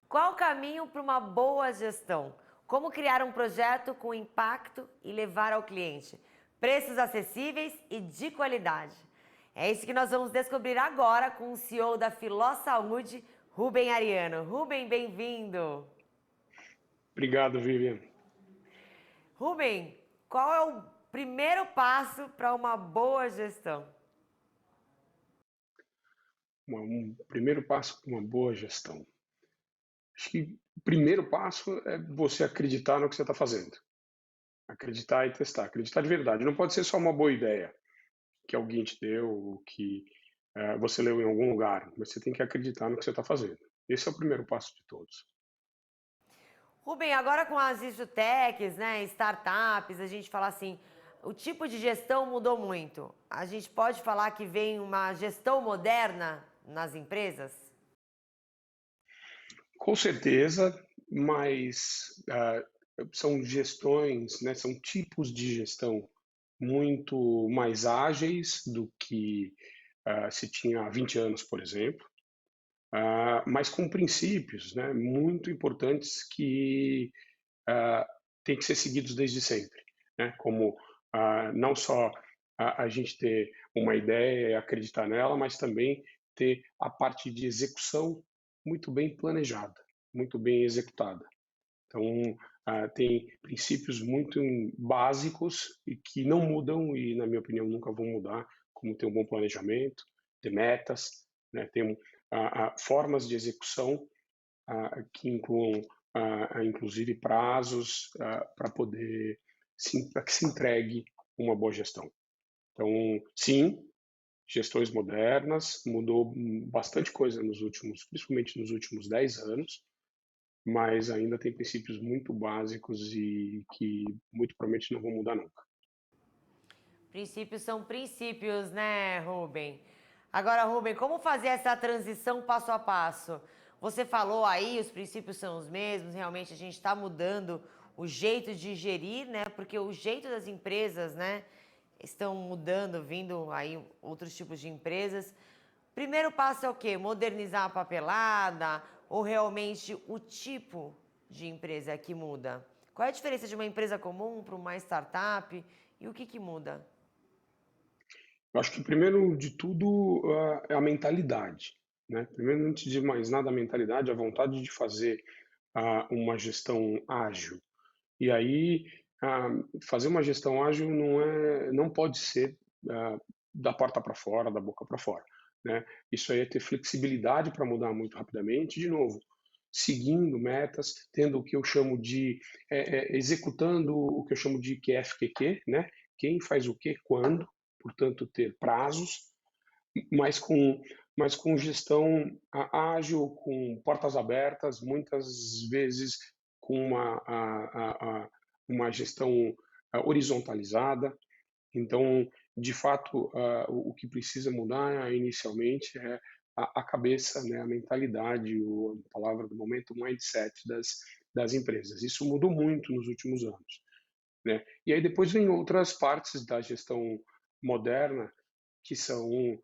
Qual o caminho para uma boa gestão? Como criar um projeto com impacto e levar ao cliente? Preços acessíveis e de qualidade. É isso que nós vamos descobrir agora com o CEO da Filó Saúde, Rubem Ariano. Rubem, bem-vindo! Obrigado, Vivian. Rubem, qual é o primeiro passo para uma boa gestão? Um primeiro passo para uma boa gestão. Acho que o primeiro passo é você acreditar no que você está fazendo. Acreditar e testar. Acreditar de verdade. Não pode ser só uma boa ideia que alguém te deu, ou que você leu em algum lugar. Mas você tem que acreditar no que você está fazendo. Esse é o primeiro passo de todos. Rubem, agora com as InsurTechs, né, startups, a gente fala assim, o tipo de gestão mudou muito. A gente pode falar que vem uma gestão moderna nas empresas? Com certeza, mas são gestões, né, são tipos de gestão muito mais ágeis do que se tinha há 20 anos, por exemplo, mas com princípios, né, muito importantes que ah, têm que ser seguidos desde sempre, né, como não só a gente ter uma ideia e acreditar nela, mas também ter a parte de execução muito bem planejada, muito bem executada. Então, tem princípios muito básicos e que não mudam e, na minha opinião, nunca vão mudar, como ter um bom planejamento, ter metas, né, ter formas de execução que incluam, inclusive, prazos para poder para que se entregue uma boa gestão. Então, sim, gestões modernas, mudou bastante coisa nos últimos, principalmente nos últimos 10 anos, mas ainda tem princípios muito básicos e que muito provavelmente não vão mudar nunca. Princípios são princípios, né, Rubem? Agora, Rubem, como fazer essa transição passo a passo? Você falou aí, os princípios são os mesmos, realmente a gente está mudando o jeito de gerir, né? Porque o jeito das empresas, né, estão mudando, vindo aí outros tipos de empresas. Primeiro passo é o quê? Modernizar a papelada ou realmente o tipo de empresa que muda? Qual é a diferença de uma empresa comum para uma startup e o que muda? Eu acho que primeiro de tudo é a mentalidade, né? Primeiro, antes de mais nada, a mentalidade, a vontade de fazer uma gestão ágil. E aí, fazer uma gestão ágil não pode ser da porta para fora, da boca para fora, né? Isso aí é ter flexibilidade para mudar muito rapidamente, de novo, seguindo metas, tendo o que eu chamo de executando o que eu chamo de QFQQ, né? Quem faz o que, quando, portanto, ter prazos, mas com gestão ágil, com portas abertas, muitas vezes com uma gestão horizontalizada. Então, de fato, o que precisa mudar inicialmente é a cabeça, né, a mentalidade, a palavra do momento, o mindset das empresas. Isso mudou muito nos últimos anos, né? E aí depois vem outras partes da gestão moderna, que são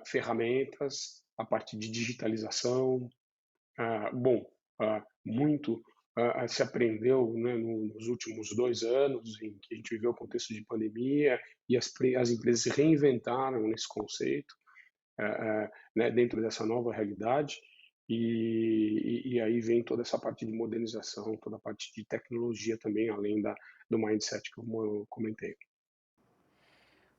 ferramentas, a parte de digitalização. Bom, muito se aprendeu, né, nos últimos 2 anos, em que a gente viveu o contexto de pandemia, e as empresas se reinventaram nesse conceito, né, dentro dessa nova realidade, e aí vem toda essa parte de modernização, toda a parte de tecnologia também, além do mindset, como eu comentei.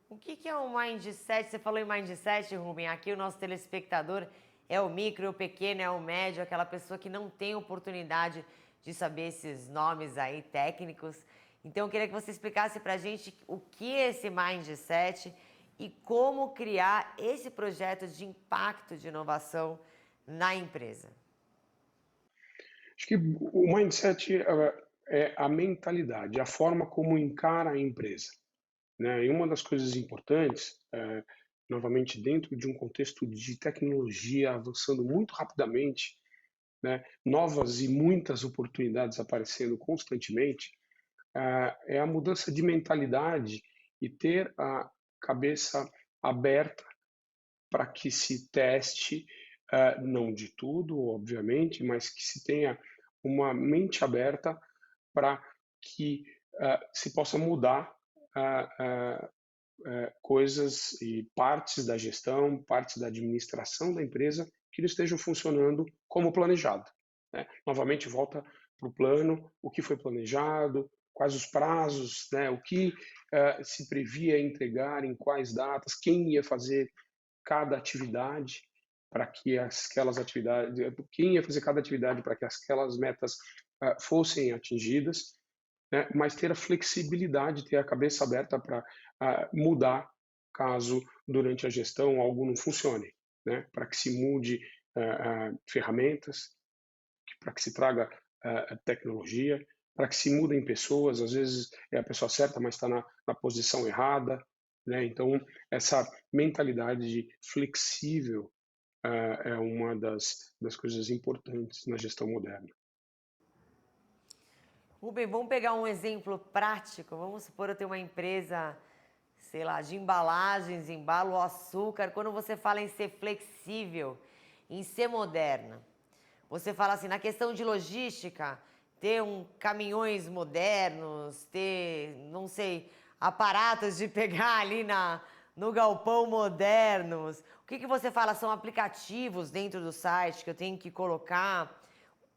O que é um mindset? Você falou em mindset, Rubem. Aqui o nosso telespectador é o micro, é o pequeno, é o médio, aquela pessoa que não tem oportunidade de saber esses nomes aí técnicos. Então eu queria que você explicasse pra gente o que é esse mindset e como criar esse projeto de impacto de inovação na empresa. Acho que o mindset é a mentalidade, a forma como encara a empresa, né? E uma das coisas importantes, novamente, dentro de um contexto de tecnologia avançando muito rapidamente, né? Novas e muitas oportunidades aparecendo constantemente, é a mudança de mentalidade e ter a cabeça aberta para que se teste não de tudo, obviamente, mas que se tenha uma mente aberta para que se possa mudar ah, ah, coisas e partes da gestão, partes da administração da empresa que não estejam funcionando como planejado, né? Novamente, volta para o plano, o que foi planejado, quais os prazos, né? O que se previa entregar, em quais datas, quem ia fazer cada atividade para que aquelas atividades, quem ia fazer cada atividade para que aquelas metas fossem atingidas, né? Mas ter a flexibilidade, ter a cabeça aberta para mudar caso durante a gestão algo não funcione, né? Para que se mude ferramentas, para que se traga tecnologia, para que se mudem pessoas, às vezes é a pessoa certa, mas está na posição errada, né? Então, essa mentalidade de flexível é uma das coisas importantes na gestão moderna. Rubem, vamos pegar um exemplo prático. Vamos supor eu tenho uma empresa, sei lá, de embalagens, embalo o açúcar. Quando você fala em ser flexível, em ser moderna, você fala assim, na questão de logística, ter caminhões modernos, ter, não sei, aparatos de pegar ali no galpão modernos. O que você fala? São aplicativos dentro do site que eu tenho que colocar?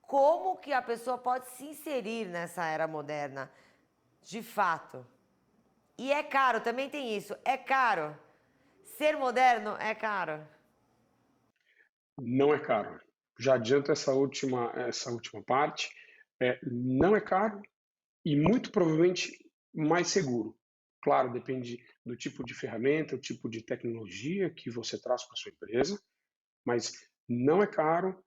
Como que a pessoa pode se inserir nessa era moderna, de fato? E é caro, também tem isso, é caro. Ser moderno é caro. Não é caro. Já adianto essa última parte. Não é caro e muito provavelmente mais seguro. Claro, depende do tipo de ferramenta, o tipo de tecnologia que você traz para sua empresa, mas não é caro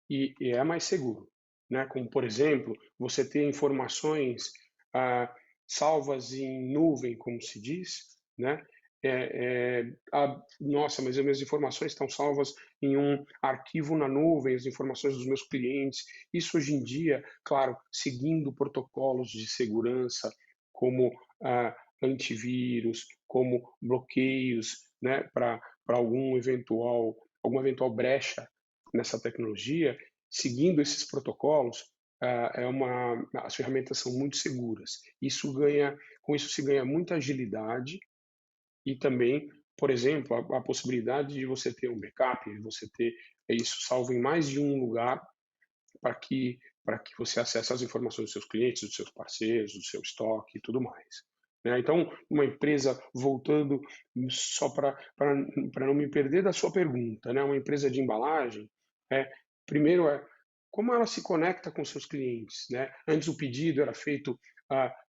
e é mais seguro, né? Como, por exemplo, você ter informações salvas em nuvem, como se diz, né? Nossa, mas as minhas informações estão salvas em um arquivo na nuvem, as informações dos meus clientes. Isso hoje em dia, claro, seguindo protocolos de segurança, como antivírus, como bloqueios, né, para alguma eventual brecha nessa tecnologia, seguindo esses protocolos, as ferramentas são muito seguras. Com isso se ganha muita agilidade e também, por exemplo, a possibilidade de você ter um backup, de você ter isso salvo em mais de um lugar para que você acesse as informações dos seus clientes, dos seus parceiros, do seu estoque e tudo mais, né? Então, uma empresa, voltando só para não me perder da sua pergunta, né? Uma empresa de embalagem, primeiro como ela se conecta com seus clientes, né? Antes o pedido era feito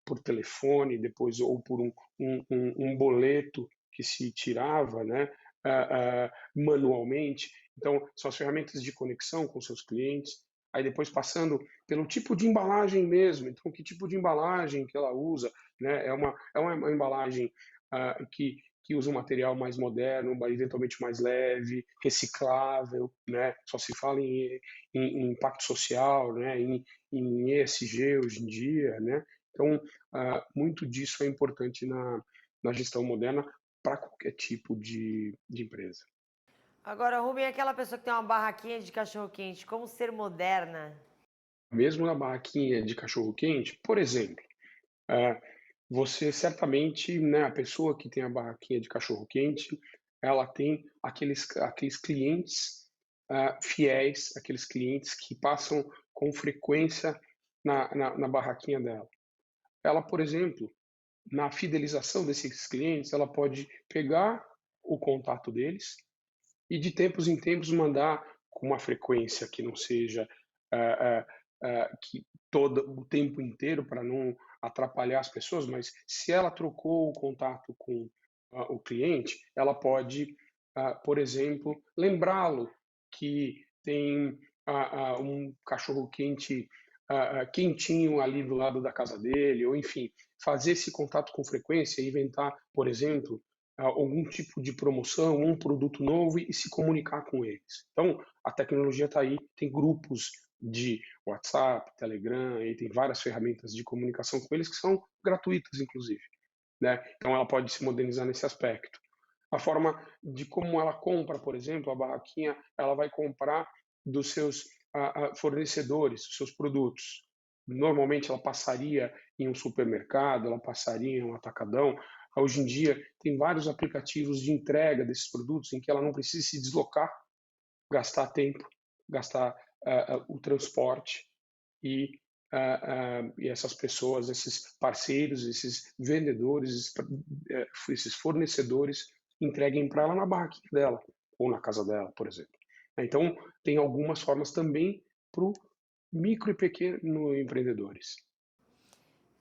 por telefone, depois ou por um boleto que se tirava, né? Manualmente. Então, são as ferramentas de conexão com seus clientes. Aí depois passando pelo tipo de embalagem mesmo. Então, que tipo de embalagem que ela usa, né? É uma embalagem que usa um material mais moderno, eventualmente mais leve, reciclável, né? Só se fala em impacto social, né? Em ESG hoje em dia, né? Então, muito disso é importante na gestão moderna para qualquer tipo de empresa. Agora, Rubem, aquela pessoa que tem uma barraquinha de cachorro-quente, como ser moderna? Mesmo na barraquinha de cachorro-quente, por exemplo, ah, você certamente, né, a pessoa que tem a barraquinha de cachorro-quente, ela tem aqueles clientes fiéis, aqueles clientes que passam com frequência na barraquinha dela. Ela, por exemplo, na fidelização desses clientes, ela pode pegar o contato deles e de tempos em tempos mandar com uma frequência que não seja que todo o tempo inteiro para não atrapalhar as pessoas, mas se ela trocou o contato com o cliente, ela pode, por exemplo, lembrá-lo que tem um cachorro quente quentinho ali do lado da casa dele, ou enfim, fazer esse contato com frequência e inventar, por exemplo, algum tipo de promoção, um produto novo e se comunicar com eles. Então, a tecnologia está aí, tem grupos de WhatsApp, Telegram, e tem várias ferramentas de comunicação com eles que são gratuitas, inclusive, né? Então, ela pode se modernizar nesse aspecto. a forma de como ela compra, por exemplo, a barraquinha, ela vai comprar dos seus fornecedores, dos seus produtos. Normalmente ela passaria em um supermercado, ela passaria em um atacadão. Hoje em dia tem vários aplicativos de entrega desses produtos em que ela não precisa se deslocar, gastar tempo, gastar o transporte e, e essas pessoas, esses parceiros, esses vendedores, esses fornecedores entreguem para ela na barraquinha dela ou na casa dela, por exemplo. Então, tem algumas formas também para o micro e pequeno empreendedores.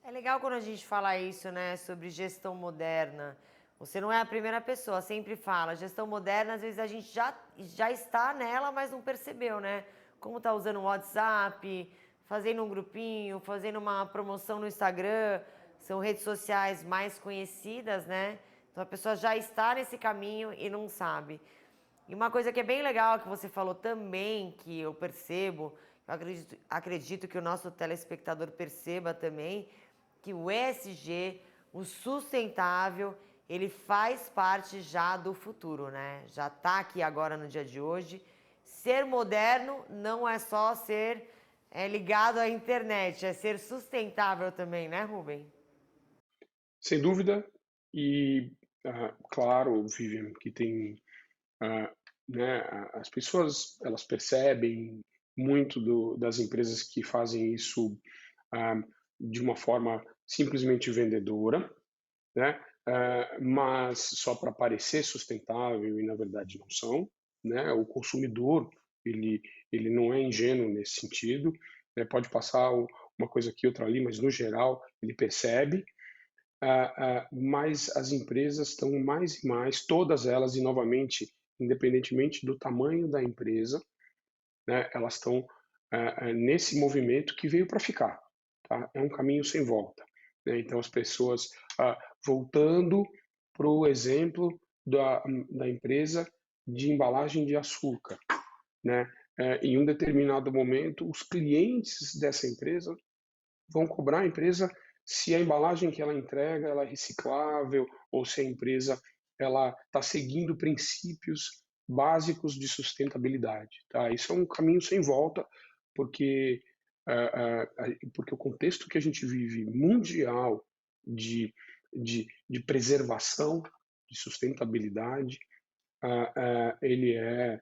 É legal quando a gente fala isso, né, sobre gestão moderna. Você não é a primeira pessoa, sempre fala. Gestão moderna, às vezes a gente já está nela, mas não percebeu, né? Como tá usando o WhatsApp, fazendo um grupinho, fazendo uma promoção no Instagram, são redes sociais mais conhecidas, né? Então a pessoa já está nesse caminho e não sabe. E uma coisa que é bem legal que você falou também, que eu percebo, eu acredito que o nosso telespectador perceba também, que o ESG, o sustentável, ele faz parte já do futuro, né? Já está aqui agora no dia de hoje. Ser moderno não é só ser ligado à internet, é ser sustentável também, né, Rubem? Sem dúvida, e claro, Vivian, que tem, ah, né, as pessoas elas percebem muito das empresas que fazem isso ah, de uma forma simplesmente vendedora, né? Mas só para parecer sustentável e na verdade não são, né? O consumidor ele ele não é ingênuo nesse sentido, né? Pode passar uma coisa aqui outra ali, mas no geral ele percebe. Mas as empresas estão mais e mais, todas elas e novamente, independentemente do tamanho da empresa, né? Elas estão nesse movimento que veio para ficar, tá? É um caminho sem volta, né? Então as pessoas voltando para o exemplo da empresa de embalagem de açúcar, né? Em um determinado momento, os clientes dessa empresa vão cobrar a empresa se a embalagem que ela entrega ela é reciclável ou se a empresa ela está seguindo princípios básicos de sustentabilidade, tá? Isso é um caminho sem volta, porque porque o contexto que a gente vive mundial de, de preservação, de sustentabilidade, ele é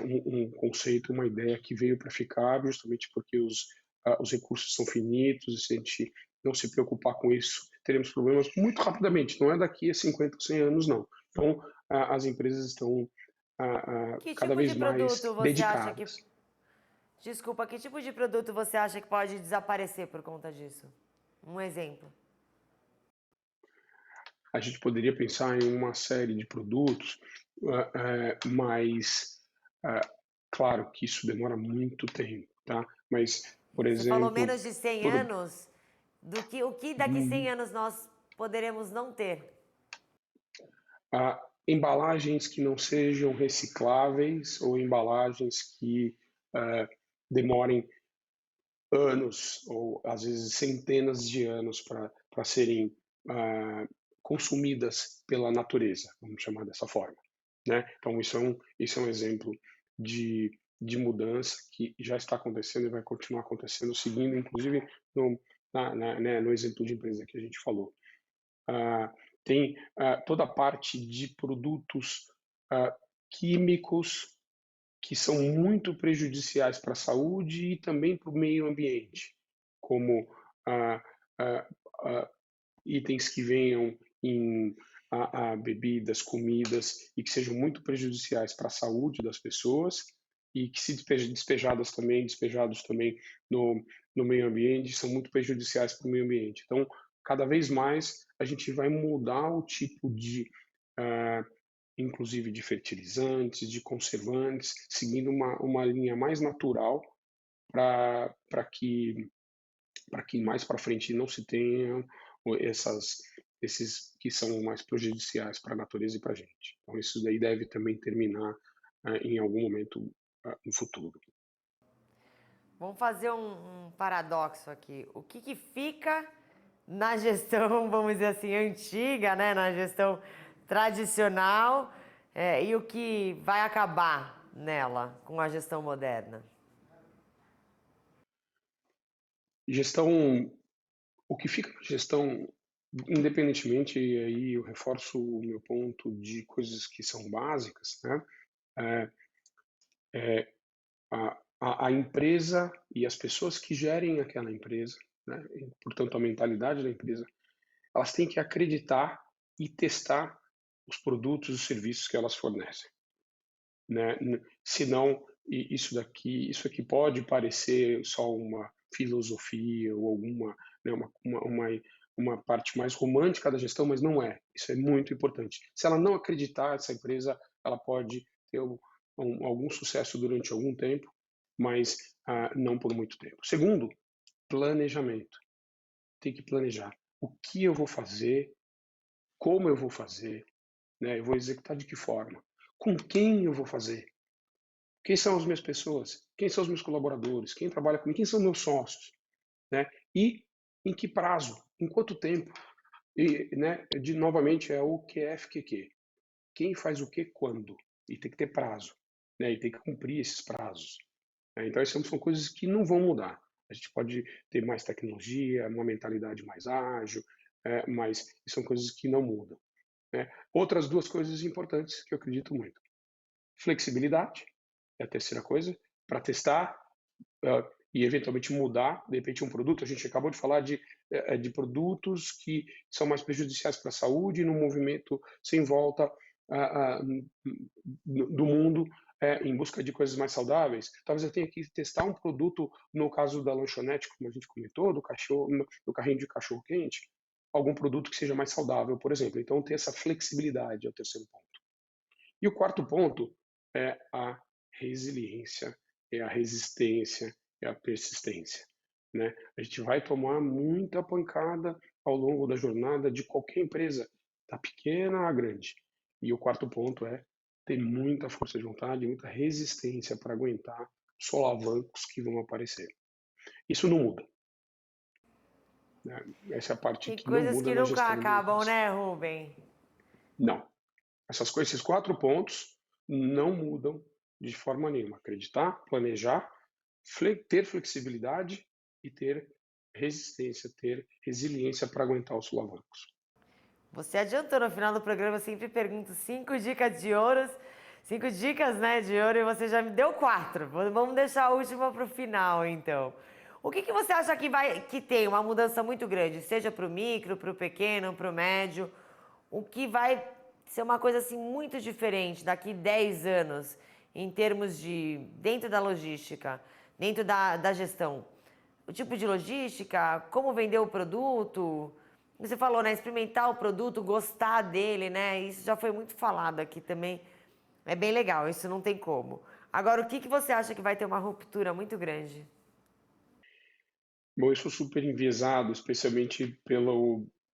um conceito, uma ideia que veio para ficar, justamente porque os recursos são finitos, e se a gente não se preocupar com isso, teremos problemas muito rapidamente, não é daqui a 50 ou 100 anos, não. Então, as empresas estão Que cada tipo vez de produto mais você acha que. dedicadas. Desculpa, que tipo de produto você acha que pode desaparecer por conta disso? Um exemplo. A gente poderia pensar em uma série de produtos, mas, ah, claro que isso demora muito tempo, tá? Mas, por Você falou exemplo, menos de 100 por, anos, do que o que daqui 100 anos nós poderemos não ter? embalagens que não sejam recicláveis ou embalagens que demorem anos ou às vezes centenas de anos para serem consumidas pela natureza, vamos chamar dessa forma, né? Então isso é um exemplo de mudança que já está acontecendo e vai continuar acontecendo, seguindo inclusive né, no exemplo de empresa que a gente falou. Ah, Tem toda a parte de produtos ah, químicos que são muito prejudiciais para a saúde e também para o meio ambiente, como ah, ah, ah, itens que venham em bebidas, comidas e que sejam muito prejudiciais para a saúde das pessoas e que se despejados também no meio ambiente, são muito prejudiciais para o meio ambiente. Então, cada vez mais a gente vai mudar o tipo de, ah, inclusive de fertilizantes, de conservantes, seguindo uma linha mais natural para que mais para frente não se tenham esses que são mais prejudiciais para a natureza e para a gente. Então, isso daí deve também terminar em algum momento no futuro. Vamos fazer um paradoxo aqui. O que, que fica na gestão, vamos dizer assim, antiga, né? Na gestão tradicional e o que vai acabar nela com a gestão moderna? Gestão, o que fica na gestão, independentemente, e aí eu reforço o meu ponto de coisas que são básicas, né? É, é a empresa e as pessoas que gerem aquela empresa, né? E, portanto, a mentalidade da empresa, elas têm que acreditar e testar os produtos e os serviços que elas fornecem, né? Senão, isso aqui pode parecer só uma filosofia ou alguma, né, uma parte mais romântica da gestão, mas não é. Isso é muito importante. Se ela não acreditar, essa empresa, ela pode ter algum sucesso durante algum tempo, mas não por muito tempo. Segundo, planejamento. Tem que planejar. O que eu vou fazer, como eu vou fazer, né? Eu vou executar de que forma? Com quem eu vou fazer? Quem são as minhas pessoas? Quem são os meus colaboradores? Quem trabalha comigo? Quem são meus sócios? Né? E em que prazo? Em quanto tempo? E, né, novamente, é o QFQQ. Quem faz o que quando? E tem que ter prazo. Né? E tem que cumprir esses prazos. Né? Então, essas são coisas que não vão mudar. A gente pode ter mais tecnologia, uma mentalidade mais ágil, mas são coisas que não mudam. Né? Outras duas coisas importantes que eu acredito muito. Flexibilidade é a terceira coisa, para testar e eventualmente mudar, de repente, um produto. A gente acabou de falar de produtos que são mais prejudiciais para a saúde, num movimento sem volta do mundo em busca de coisas mais saudáveis. Talvez eu tenha que testar um produto, no caso da lanchonete, como a gente comentou, do carrinho de cachorro-quente, algum produto que seja mais saudável, por exemplo. Então, ter essa flexibilidade é o terceiro ponto. E o quarto ponto é a resiliência, é a resistência, é a persistência, né? A gente vai tomar muita pancada ao longo da jornada de qualquer empresa, da pequena à grande. E o quarto ponto é ter muita força de vontade, muita resistência para aguentar os solavancos que vão aparecer. Isso não muda, né? Essa é a parte Tem que não coisas muda que na nunca gestão de uma acabam, empresa. né, Rubem? Não. Essas coisas, esses 4 pontos não mudam de forma nenhuma. Acreditar, planejar, ter flexibilidade e ter resistência, ter resiliência para aguentar os solavancos. Você adiantou no final do programa, eu sempre pergunto 5 dicas, né, de ouro, e você já me deu 4. Vamos deixar a última para o final, então. O que você acha que tem uma mudança muito grande, seja para o micro, para o pequeno, para o médio? O que vai ser uma coisa assim muito diferente daqui 10 anos, em termos de dentro da logística, dentro da gestão? O tipo de logística, como vender o produto? Você falou, né? Experimentar o produto, gostar dele, né? Isso já foi muito falado aqui também. É bem legal, isso não tem como. Agora, o que você acha que vai ter uma ruptura muito grande? Bom, eu sou super enviesado, especialmente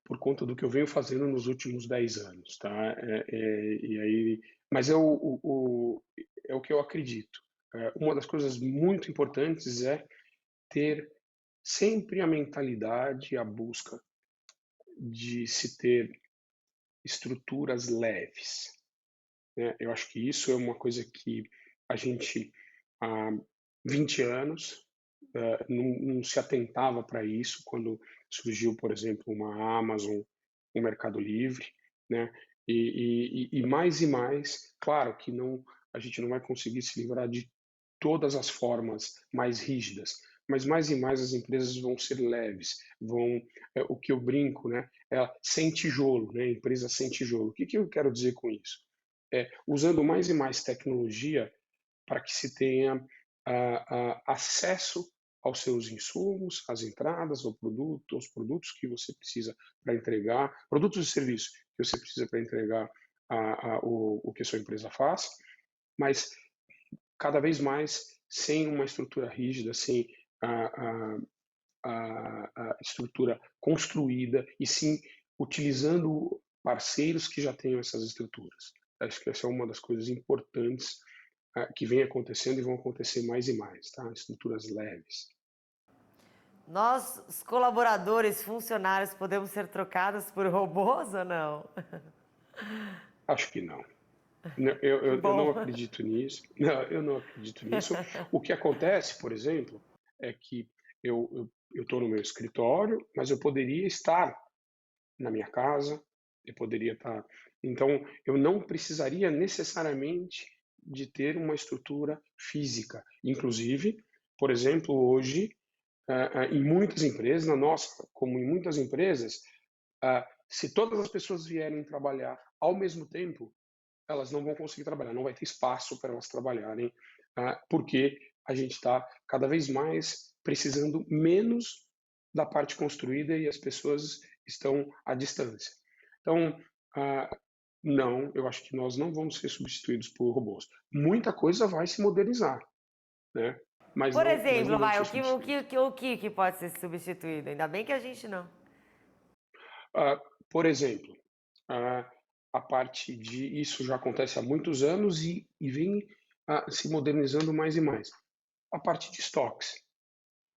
por conta do que eu venho fazendo nos últimos 10 anos, tá? E aí, mas é o que eu acredito. Uma das coisas muito importantes é ter sempre a mentalidade, a busca de se ter estruturas leves, né? Eu acho que isso é uma coisa que a gente há 20 anos não se atentava para isso quando surgiu, por exemplo, uma Amazon, um Mercado Livre, né? E mais, claro que não, a gente não vai conseguir se livrar de todas as formas mais rígidas, mas mais e mais as empresas vão ser leves, o que eu brinco, né, é sem tijolo, né, empresa sem tijolo. O que que eu quero dizer com isso? Usando mais e mais tecnologia para que se tenha acesso aos seus insumos, às entradas, aos produtos que você precisa para entregar, produtos e serviços que você precisa para entregar o que a sua empresa faz, mas cada vez mais sem uma estrutura rígida, sem a, a, a estrutura construída, e sim utilizando parceiros que já tenham essas estruturas. Acho que essa é uma das coisas importantes que vem acontecendo e vão acontecer mais e mais, tá? Estruturas leves. Nós, os colaboradores, funcionários, podemos ser trocados por robôs ou não? Acho que não. Que Eu não bom. acredito nisso. Não, eu não acredito nisso. O que acontece, por exemplo, é que eu estou no meu escritório, mas eu poderia estar na minha casa, eu poderia estar. Então, eu não precisaria necessariamente de ter uma estrutura física. Inclusive, por exemplo, hoje, em muitas empresas, na nossa, como em muitas empresas, se todas as pessoas vierem trabalhar ao mesmo tempo, elas não vão conseguir trabalhar, não vai ter espaço para elas trabalharem, porque a gente está cada vez mais precisando menos da parte construída e as pessoas estão à distância. Então, ah, não, eu acho que nós não vamos ser substituídos por robôs. Muita coisa vai se modernizar, né? Por Mas exemplo, não vamos vai, ser substituídos. o que pode ser substituído? Ainda bem que a gente não. Por exemplo, ah, a parte de isso já acontece há muitos anos e vem se modernizando mais e mais. A parte de estoques.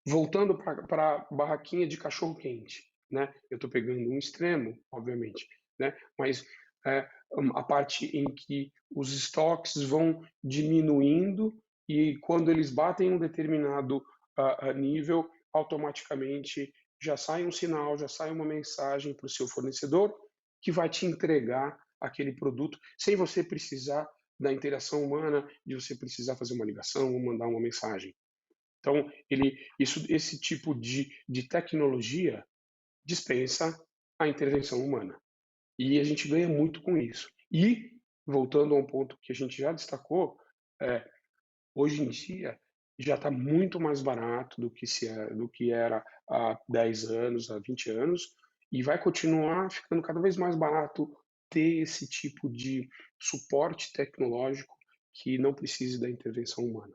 Voltando para a barraquinha de cachorro-quente, né? Eu estou pegando um extremo, obviamente, né? Mas a parte em que os estoques vão diminuindo e quando eles batem um determinado nível, automaticamente já sai um sinal, já sai uma mensagem para o seu fornecedor que vai te entregar aquele produto sem você precisar da interação humana, de você precisar fazer uma ligação ou mandar uma mensagem. Então, esse tipo de tecnologia dispensa a intervenção humana. E a gente ganha muito com isso. E, voltando a um ponto que a gente já destacou, é, hoje em dia já está muito mais barato do que era há 10 anos, há 20 anos, e vai continuar ficando cada vez mais barato ter esse tipo de suporte tecnológico que não precise da intervenção humana.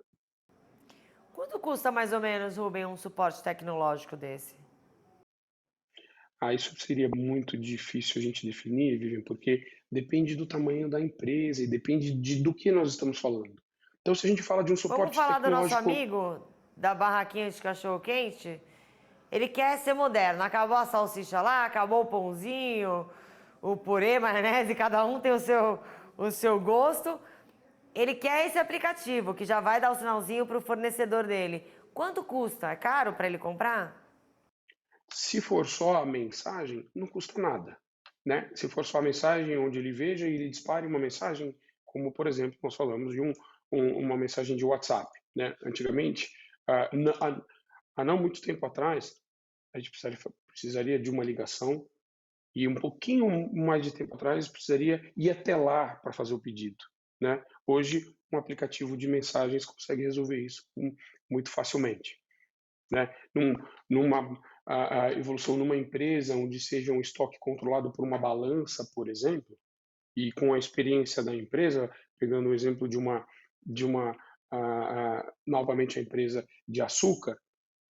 Quanto custa mais ou menos, Rubem, um suporte tecnológico desse? Isso seria muito difícil a gente definir, Vivian, porque depende do tamanho da empresa e depende do que nós estamos falando. Então, se a gente fala de um Vamos suporte falar do nosso tecnológico, amigo da barraquinha de cachorro-quente? Ele quer ser moderno. Acabou a salsicha lá, acabou o pãozinho, o purê, maionese, cada um tem o seu gosto. Ele quer esse aplicativo que já vai dar o sinalzinho para o fornecedor dele. Quanto custa? É caro para ele comprar? se for só a mensagem, não custa nada, né? Se for só a mensagem onde ele veja e ele dispare uma mensagem, como por exemplo nós falamos de uma mensagem de WhatsApp, né? Antigamente, há não muito tempo atrás, a gente precisaria de uma ligação e um pouquinho mais de tempo atrás precisaria ir até lá para fazer o pedido, né? Hoje, um aplicativo de mensagens consegue resolver isso muito facilmente, né? Numa a evolução numa empresa onde seja um estoque controlado por uma balança, por exemplo, e com a experiência da empresa, pegando o exemplo de uma novamente a empresa de açúcar,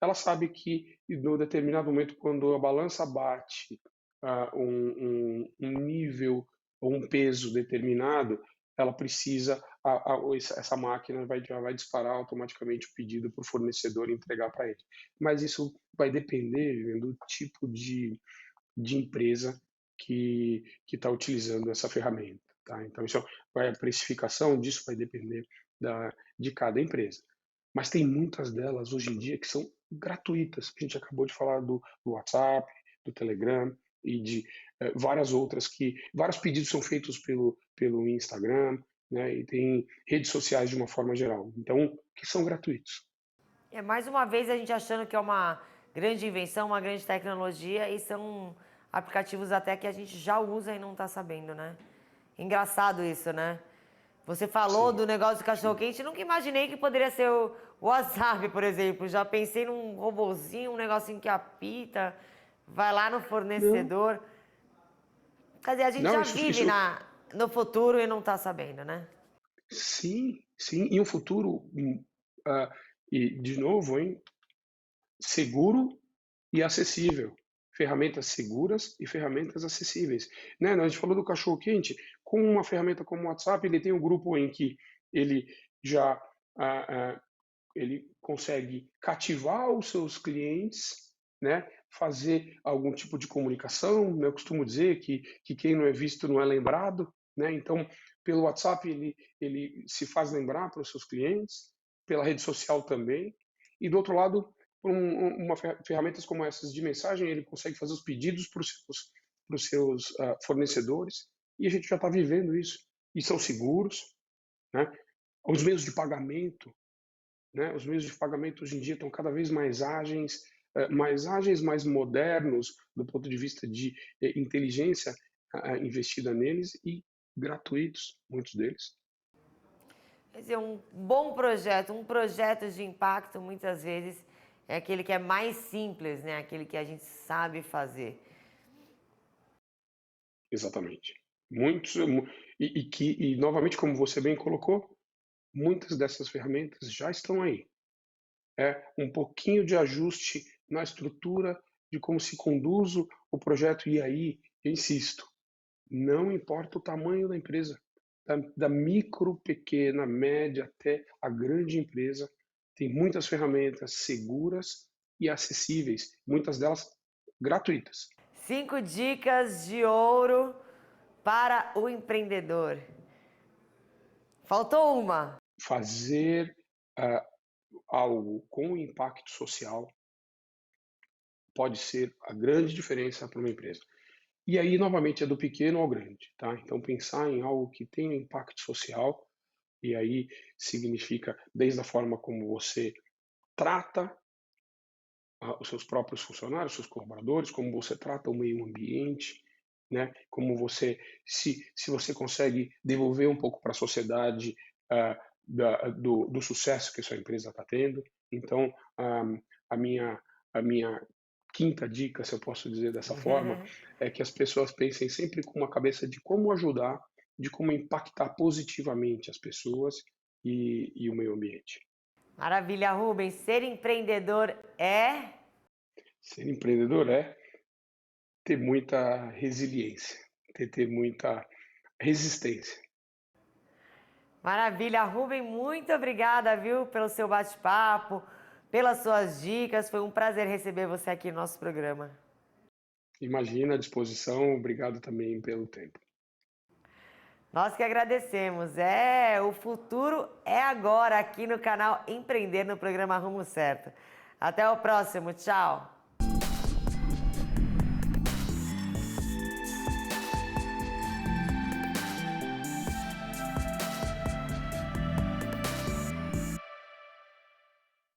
ela sabe que no determinado momento, quando a balança bate um nível ou um peso determinado, ela precisa, essa máquina já vai disparar automaticamente o pedido para o fornecedor entregar para ele. Mas isso vai depender do tipo de empresa que está utilizando essa ferramenta. Tá? Então, a precificação disso vai depender de cada empresa. Mas tem muitas delas hoje em dia que são gratuitas. A gente acabou de falar do WhatsApp, do Telegram e de várias outras que vários pedidos são feitos pelo Instagram, né? E tem redes sociais de uma forma geral. Então, que são gratuitos. É mais uma vez a gente achando que é uma grande invenção, uma grande tecnologia e são aplicativos até que a gente já usa e não está sabendo, né? Engraçado isso, né? Você falou Sim, do negócio do sim. cachorro-quente, nunca imaginei que poderia ser o WhatsApp, por exemplo. Já pensei num robozinho, um negocinho que apita, vai lá no Não, fornecedor. Quer dizer, a gente não, já vive no futuro e não está sabendo, né? sim, sim. E um futuro, ah, e de novo, hein, seguro e acessível. Ferramentas seguras e ferramentas acessíveis. Né? A gente falou do cachorro-quente. Com uma ferramenta como o WhatsApp, ele tem um grupo em que ele já ele consegue cativar os seus clientes, né? Fazer algum tipo de comunicação. Né? Eu costumo dizer que quem não é visto não é lembrado. né? Então, pelo WhatsApp, ele se faz lembrar para os seus clientes, pela rede social também, e do outro lado, ferramentas como essas de mensagem, ele consegue fazer os pedidos para os seus fornecedores, e a gente já está vivendo isso. E são seguros, né? Os meios de pagamento, né? Os meios de pagamento hoje em dia estão cada vez mais ágeis, mais modernos do ponto de vista de inteligência investida neles e gratuitos, muitos deles. Quer dizer, um bom projeto, um projeto de impacto, muitas vezes, é aquele que é mais simples, né? Aquele que a gente sabe fazer. Exatamente. Muitos, e novamente, como você bem colocou, muitas dessas ferramentas já estão aí. É um pouquinho de ajuste na estrutura de como se conduz o projeto, e aí, eu insisto, não importa o tamanho da empresa, da micro, pequena, média até a grande empresa, tem muitas ferramentas seguras e acessíveis, muitas delas gratuitas. 5 dicas de ouro para o empreendedor. Faltou uma. Fazer algo com impacto social pode ser a grande diferença para uma empresa. E aí, novamente, é do pequeno ao grande, tá? Então, pensar em algo que tenha impacto social, e aí significa desde a forma como você trata os seus próprios funcionários, seus colaboradores, como você trata o meio ambiente, né? Como você, se você consegue devolver um pouco para a sociedade do sucesso que a sua empresa está tendo. Então, a minha, a minha quinta dica, se eu posso dizer dessa forma, é que as pessoas pensem sempre com uma cabeça de como ajudar, de como impactar positivamente as pessoas e o meio ambiente. Maravilha, Rubens. Ser empreendedor é. Ser empreendedor é ter muita resiliência, ter muita resistência. Maravilha, Rubem. Muito obrigada, viu, pelo seu bate-papo, pelas suas dicas. Foi um prazer receber você aqui no nosso programa. Imagina a disposição, obrigado também pelo tempo. Nós que agradecemos. O futuro é agora aqui no canal Empreender no programa Rumo Certo. Até o próximo. Tchau.